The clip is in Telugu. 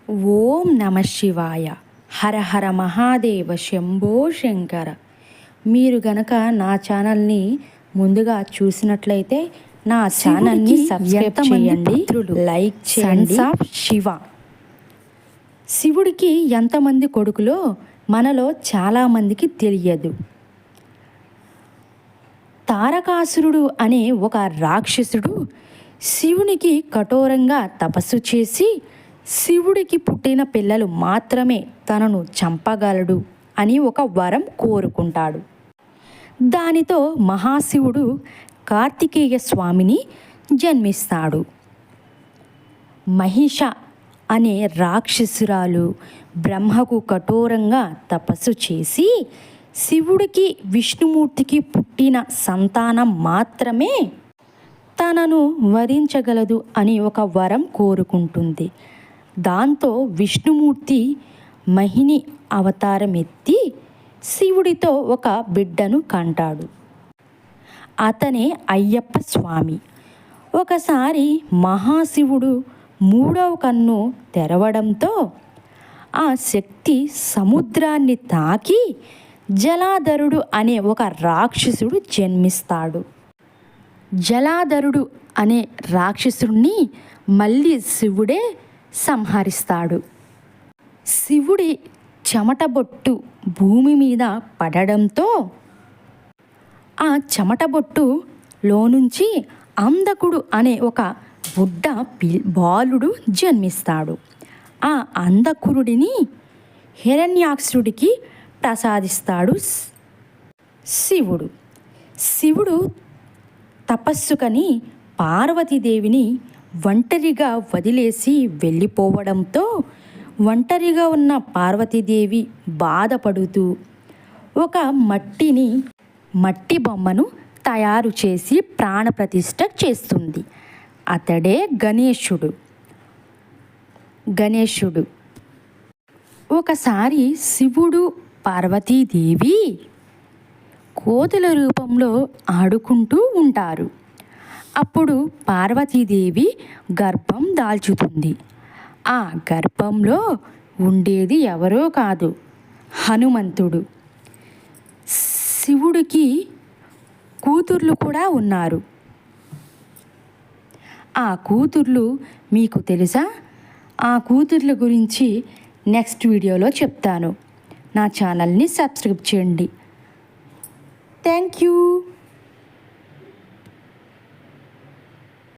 ఓం నమ శివాయ. హర హర మహాదేవ శంభో శంకర. మీరు గనక నా ఛానల్ని ముందుగా చూసినట్లయితే నా ఛానల్ని సబ్స్క్రైబ్ చేయండి, లైక్ చేయండి. శివ శివుడికి ఎంతమంది కొడుకులో మనలో చాలామందికి తెలియదు. తారకాసురుడు అనే ఒక రాక్షసుడు శివునికి కఠోరంగా తపస్సు చేసి శివుడికి పుట్టిన పిల్లలు మాత్రమే తనను చంపగలడు అని ఒక వరం కోరుకుంటాడు. దానితో మహాశివుడు కార్తికేయ స్వామిని జన్మిస్తాడు. మహిష అనే రాక్షసురాలు బ్రహ్మకు కఠోరంగా తపస్సు చేసి శివుడికి విష్ణుమూర్తికి పుట్టిన సంతానం మాత్రమే తనను వరించగలదు అని ఒక వరం కోరుకుంటుంది. దాంతో విష్ణుమూర్తి మహిని అవతారం ఎత్తి శివుడితో ఒక బిడ్డను కంటాడు. అతనే అయ్యప్ప స్వామి. ఒకసారి మహాశివుడు మూడవ కన్ను తెరవడంతో ఆ శక్తి సముద్రాన్ని తాకి జలాధరుడు అనే ఒక రాక్షసుడు జన్మిస్తాడు. జలాధరుడు అనే రాక్షసుడిని మళ్ళీ శివుడే సంహరిస్తాడు. శివుడి చెమటబొట్టు భూమి మీద పడడంతో ఆ చెమటబొట్టులో నుంచి అంధకుడు అనే ఒక బుడ్డ బాలుడు జన్మిస్తాడు. ఆ అంధకురుడిని హిరణ్యాక్షుడికి ప్రసాదిస్తాడు శివుడు. శివుడు తపస్సుకని పార్వతీదేవిని ఒంటరిగా వదిలేసి వెళ్ళిపోవడంతో ఒంటరిగా ఉన్న పార్వతీదేవి బాధపడుతూ ఒక మట్టి బొమ్మను తయారు చేసి ప్రాణప్రతిష్ఠ చేస్తుంది. అతడే గణేశుడు. ఒకసారి శివుడు పార్వతీదేవి కోతుల రూపంలో ఆడుకుంటూ ఉంటారు. అప్పుడు పార్వతీదేవి గర్భం దాల్చుతుంది. ఆ గర్భంలో ఉండేది ఎవరో కాదు, హనుమంతుడు. శివుడికి కూతుర్లు కూడా ఉన్నారు. ఆ కూతుర్లు మీకు తెలుసా? ఆ కూతుర్ల గురించి నెక్స్ట్ వీడియోలో చెప్తాను. నా ఛానల్ని సబ్స్క్రైబ్ చేయండి. Thank you.